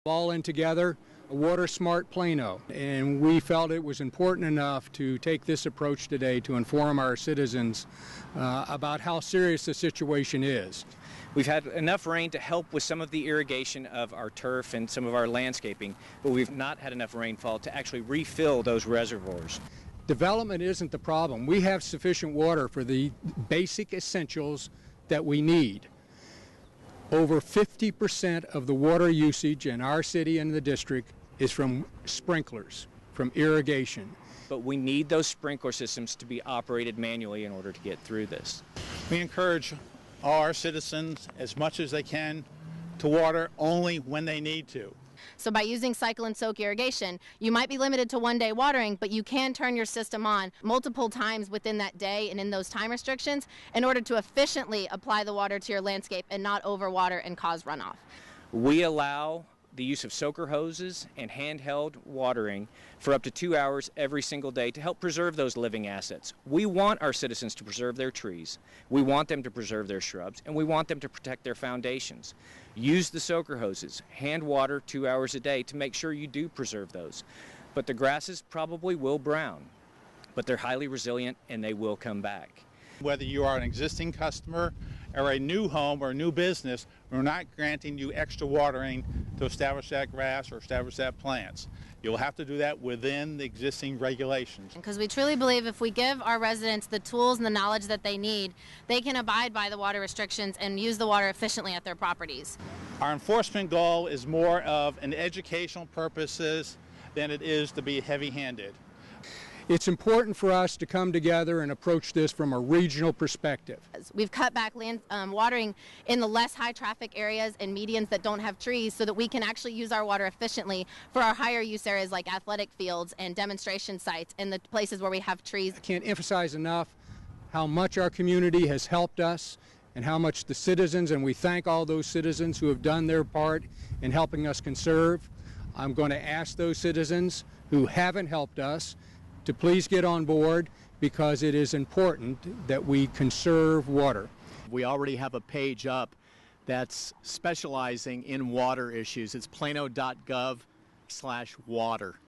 All in together, Water Smart Plano, and we felt it was important enough to take this approach today to inform our citizens about how serious the situation is. We've had enough rain to help with some of the irrigation of our turf and some of our landscaping, but we've not had enough rainfall to actually refill those reservoirs. Development isn't the problem. We have sufficient water for the basic essentials that we need. Over 50% of the water usage in our city and the district is from sprinklers, from irrigation. But we need those sprinkler systems to be operated manually in order to get through this. We encourage all our citizens as much as they can to water only when they need to. So by using cycle and soak irrigation, you might be limited to one day watering, but you can turn your system on multiple times within that day and in those time restrictions in order to efficiently apply the water to your landscape and not overwater and cause runoff. We allow the use of soaker hoses and handheld watering for up to 2 hours every single day to help preserve those living assets. We want our citizens to preserve their trees, we want them to preserve their shrubs, and we want them to protect their foundations. Use the soaker hoses, hand water 2 hours a day to make sure you do preserve those. But the grasses probably will brown, but they're highly resilient and they will come back. Whether you are an existing customer or a new home or a new business, we're not granting you extra watering to establish that grass or establish that plants. You'll have to do that within the existing regulations. Because we truly believe if we give our residents the tools and the knowledge that they need, they can abide by the water restrictions and use the water efficiently at their properties. Our enforcement goal is more of an educational purposes than it is to be heavy-handed. It's important for us to come together and approach this from a regional perspective. We've cut back watering in the less high traffic areas and medians that don't have trees so that we can actually use our water efficiently for our higher use areas like athletic fields and demonstration sites and the places where we have trees. I can't emphasize enough how much our community has helped us and how much the citizens, and we thank all those citizens who have done their part in helping us conserve. I'm going to ask those citizens who haven't helped us to please get on board because it is important that we conserve water. We already have a page up that's specializing in water issues. It's plano.gov/water.